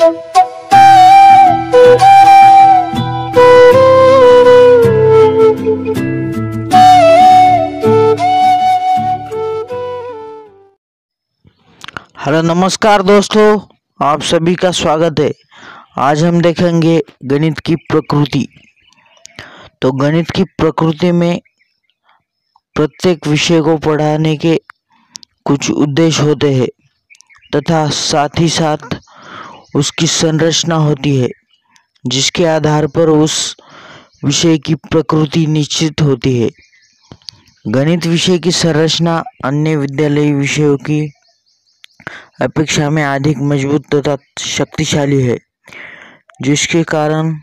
Hello नमस्कार दोस्तों, आप सभी का स्वागत है। आज हम देखेंगे गणित की प्रकृति। तो गणित की प्रकृति में प्रत्येक विषय को पढ़ाने के कुछ उद्देश्य होते हैं तथा साथ ही साथ उसकी संरचना होती है, जिसके आधार पर उस विषय की प्रकृति निश्चित होती है। गणित विषय की संरचना अन्य विद्यालयी विषयों की अपेक्षा में अधिक मजबूत तथा शक्तिशाली है, जिसके कारण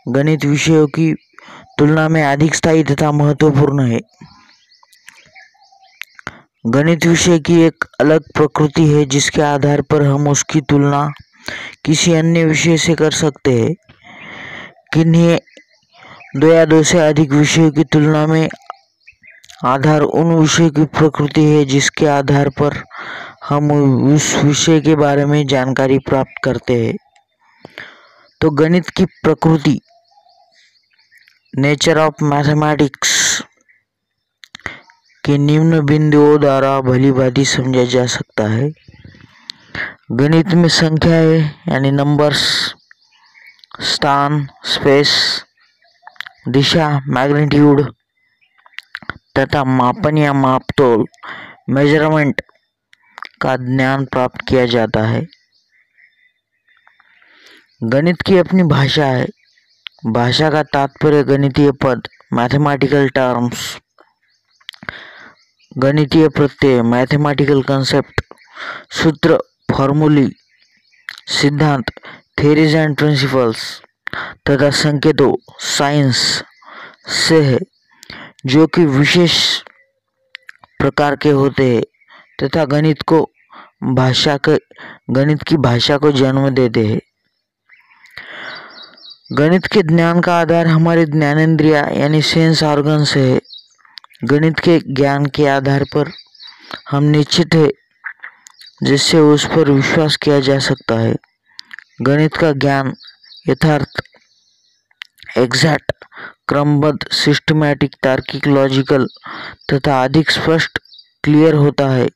गणित विषयों की तुलना में अधिक स्थायी तथा महत्वपूर्ण है। गणित विषय की एक अलग प्रकृति है, जिसके आधार पर हम उसकी तुलना किसी अन्य विषय से कर सकते हैं। किन्हीं दो या दो से अधिक विषयों की तुलना में आधार उन विषय की प्रकृति है, जिसके आधार पर हम उस विषय के बारे में जानकारी प्राप्त करते हैं। तो गणित की प्रकृति नेचर ऑफ मैथमेटिक्स के निम्न बिंदुओं द्वारा भलीभांति समझा जा सकता है। गणित में संख्याएं यानी नंबर्स, स्थान, स्पेस, दिशा, मैग्नीट्यूड तथा मापन या मापतोल, मेजरमेंट का ज्ञान प्राप्त किया जाता है। गणित की अपनी भाषा है। भाषा का तात्पर्य गणितीय पद, मैथमेटिकल टर्म्स, गणितीय प्रत्यय, मैथमेटिकल कंसेप्ट, सूत्र, फॉर्मूली, सिद्धांत, थ्योरीज एंड प्रिंसिपल्स तथा संकेतों, साइंस से है, जो कि विशेष प्रकार के होते हैं तथा गणित की भाषा को जन्म देते हैं। गणित के ज्ञान का आधार हमारे ज्ञानेंद्रिया यानी सेंस ऑर्गन्स है। गणित के ज्ञान के आधार पर हम निश्चित है, जिससे उस पर विश्वास किया जा सकता है। गणित का ज्ञान यथार्थ, एग्जैक्ट, क्रमबद्ध, सिस्टमैटिक, तार्किक, लॉजिकल तथा अधिक स्पष्ट, क्लियर होता है,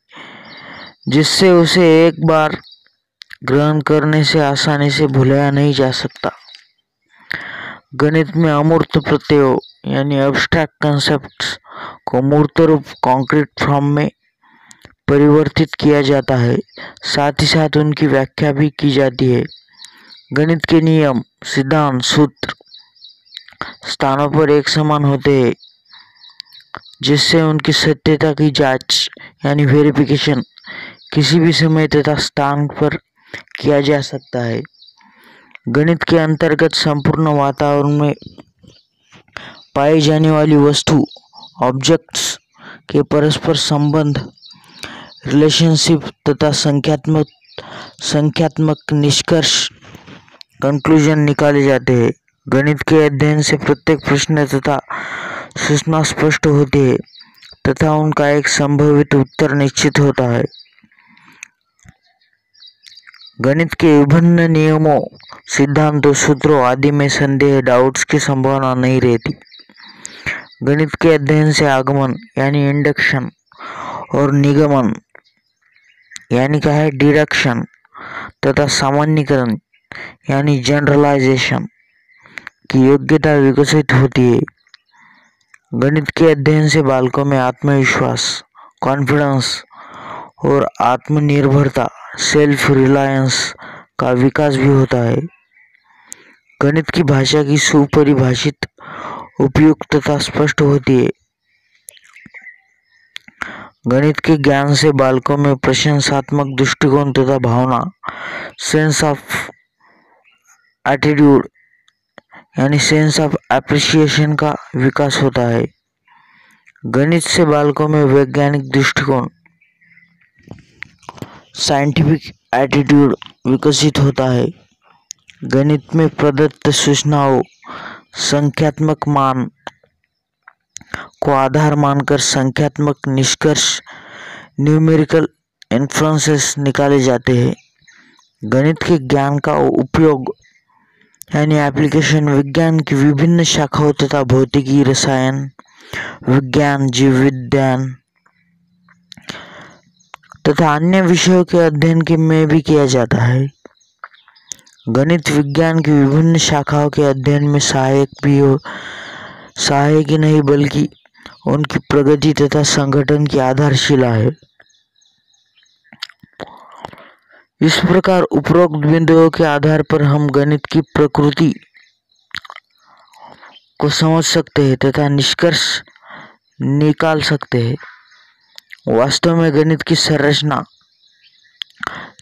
जिससे उसे एक बार ग्रहण करने से आसानी से भुलाया नहीं जा सकता। गणित में अमूर्त प्रत्ययों यानी एब्स्ट्रैक्ट कंसेप्ट्स को मूर्त रूप कॉन्क्रीट फॉर्म में परिवर्तित किया जाता है। साथ ही साथ उनकी व्याख्या भी की जाती है। गणित के नियम, सिद्धांत, सूत्र स्थानों पर एक समान होते हैं, जिससे उनकी सत्यता की जांच यानी वेरिफिकेशन किसी भी समय तथा स्थान पर किया जा सकता है। गणित के अंतर्गत संपूर्ण वातावरण में पाई जाने वाली वस्तु, ऑब्जेक्ट्स के परस्पर संबंध, रिलेशनशिप तथा संख्यात्मक निष्कर्ष, कंक्लूजन निकाले जाते हैं। गणित के अध्ययन से प्रत्येक प्रश्न तथा सूचना स्पष्ट होती है तथा उनका एक संभावित उत्तर निश्चित होता है। गणित के विभिन्न नियमों, सिद्धांतों, सूत्रों आदि में संदेह, डाउट्स की संभावना नहीं रहती। गणित के अध्ययन से आगमन यानी इंडक्शन और निगमन यानी क्या है डिडक्शन तथा सामान्यीकरण यानी जनरलाइजेशन की योग्यता विकसित होती है। गणित के अध्ययन से बालकों में आत्मविश्वास, कॉन्फिडेंस और आत्मनिर्भरता, सेल्फ रिलायंस का विकास भी होता है। गणित की भाषा की सुपरिभाषित, उपयुक्त तथा स्पष्ट होती है। गणित के ज्ञान से बालकों में प्रशंसात्मक दृष्टिकोण तथा भावना, सेंस ऑफ एटीट्यूड यानी सेंस ऑफ एप्रिसिएशन का विकास होता है। गणित से बालकों में वैज्ञानिक दृष्टिकोण, साइंटिफिक एटीट्यूड विकसित होता है। गणित में प्रदत्त सूचनाओं, संख्यात्मक मान को आधार मानकर संख्यात्मक निष्कर्ष, न्यूमेरिकल इन्फ्रेंसेस निकाले जाते हैं। गणित के ज्ञान का उपयोग यानी एप्लीकेशन विज्ञान की विभिन्न शाखाओं तथा भौतिकी, रसायन विज्ञान, जीव विज्ञान तथा अन्य विषयों के अध्ययन के में भी किया जाता है। गणित विज्ञान की विभिन्न शाखाओं के अध्ययन में सहायक ही नहीं बल्कि उनकी प्रगति तथा संगठन की आधारशिला है। इस प्रकार उपरोक्त बिंदुओं के आधार पर हम गणित की प्रकृति को समझ सकते हैं तथा निष्कर्ष निकाल सकते हैं। वास्तव में गणित की संरचना,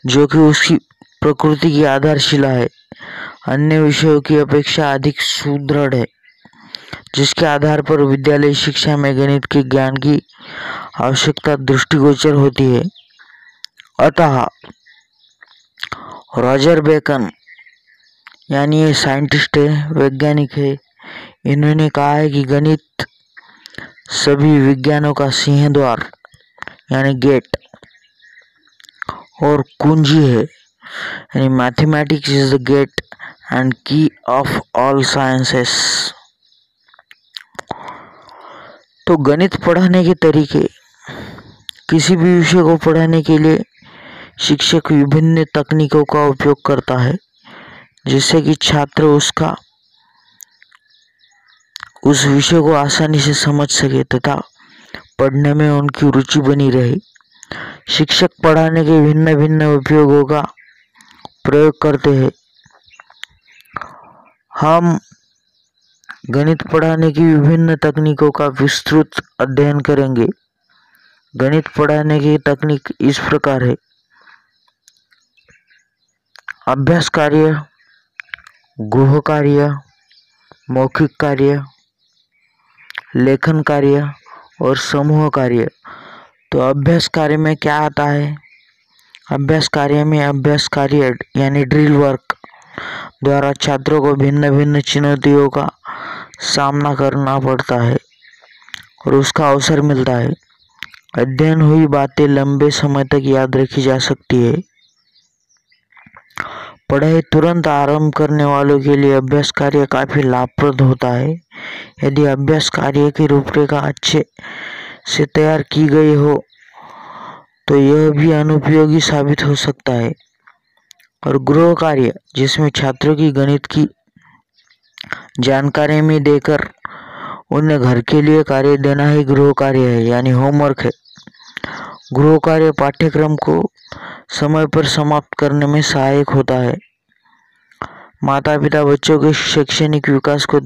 जो कि उसकी प्रकृति की आधारशिला है, अन्य विषयों की अपेक्षा अधिक सुदृढ़ है, जिसके आधार पर विद्यालय शिक्षा में गणित के ज्ञान की आवश्यकता दृष्टिगोचर होती है। अतः रॉजर बेकन यानी ये साइंटिस्ट है, वैज्ञानिक है, इन्होंने कहा है कि गणित सभी विज्ञानों का सिंह द्वार यानी गेट और कुंजी है, यानी mathematics is the gate and key of all sciences. तो गणित पढ़ाने के तरीके, किसी भी विषय को पढ़ाने के लिए शिक्षक विभिन्न तकनीकों का उपयोग करता है, जिससे कि छात्र उस विषय को आसानी से समझ सके तथा पढ़ने में उनकी रुचि बनी रहे। शिक्षक पढ़ाने के भिन्न भिन्न उपयोगों का प्रयोग करते हैं। हम गणित पढ़ाने की विभिन्न तकनीकों का विस्तृत अध्ययन करेंगे। गणित पढ़ाने की तकनीक इस प्रकार है: अभ्यास कार्य, गृह कार्य, मौखिक कार्य, लेखन कार्य और समूह कार्य। तो अभ्यास कार्य में क्या आता है? अभ्यास कार्य में अभ्यास कार्य यानी ड्रिल वर्क द्वारा छात्रों को भिन्न भिन्न चुनौतियों का सामना करना पड़ता है और उसका अवसर मिलता है। अध्ययन हुई बातें लंबे समय तक याद रखी जा सकती है। पढ़ाई तुरंत आरंभ करने वालों के लिए अभ्यास कार्य काफी लाभप्रद होता है। यदि अभ्यास कार्य की रूपरेखा अच्छे से तैयार की गई हो तो यह भी अनुपयोगी साबित हो सकता है। और गृह कार्य, जिसमें छात्रों की गणित की जानकारी में देकर उन्हें घर के लिए कार्य देना ही गृह कार्य है, यानी होमवर्क है। गृह कार्य पाठ्यक्रम को समय पर समाप्त करने में सहायक होता है। माता पिता बच्चों के शैक्षणिक विकास को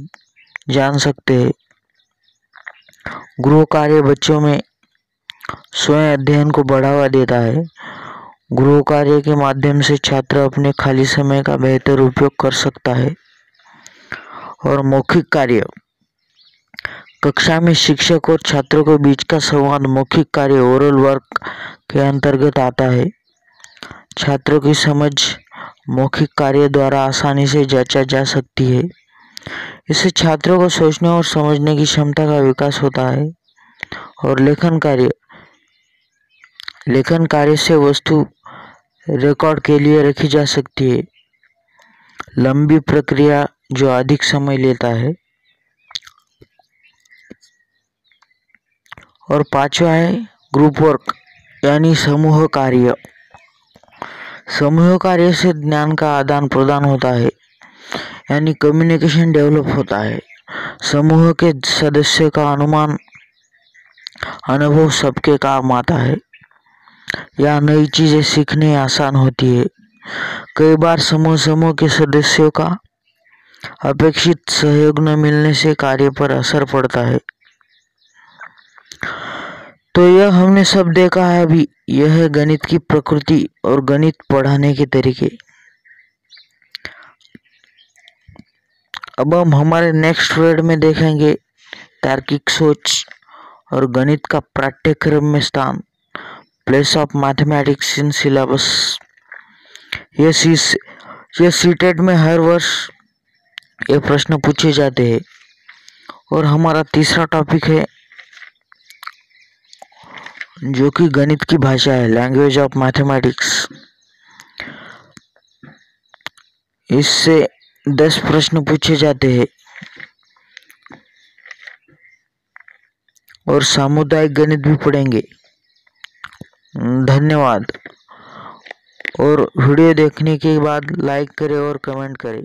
जान सकते हैं। गृह कार्य बच्चों में स्वयं अध्ययन को बढ़ावा देता है। गृह कार्य के माध्यम से छात्र अपने खाली समय का बेहतर उपयोग कर सकता है। और मौखिक कार्य, कक्षा में शिक्षक और छात्रों के बीच का संवाद मौखिक कार्य ओरल वर्क के अंतर्गत आता है। छात्रों की समझ मौखिक कार्य द्वारा आसानी से जांचा जा सकती है। इससे छात्रों को सोचने और समझने की क्षमता का विकास होता है। और लेखन कार्य से वस्तु रिकॉर्ड के लिए रखी जा सकती है, लंबी प्रक्रिया जो अधिक समय लेता है। और पांचवा है ग्रुप वर्क यानी समूह कार्य। समूह कार्य से ज्ञान का आदान प्रदान होता है, यानी कम्युनिकेशन डेवलप होता है। समूह के सदस्यों का अनुभव सबके काम आता है या नई चीजें सीखने आसान होती है। कई बार समूह के सदस्यों का अपेक्षित सहयोग न मिलने से कार्य पर असर पड़ता है। तो यह हमने सब देखा है अभी। यह है गणित की प्रकृति और गणित पढ़ाने के तरीके। अब हम हमारे नेक्स्ट वर्ड में देखेंगे तार्किक सोच और गणित का पाठ्यक्रम में स्थान, place of mathematics in syllabus. ये सीटेट में हर वर्ष ये प्रश्न पूछे जाते हैं। और हमारा तीसरा टॉपिक है जो कि गणित की भाषा है, लैंग्वेज ऑफ मैथमेटिक्स। इससे 10 प्रश्न पूछे जाते हैं और सामुदायिक गणित भी पढ़ेंगे। धन्यवाद। और वीडियो देखने के बाद लाइक करें और कमेंट करें।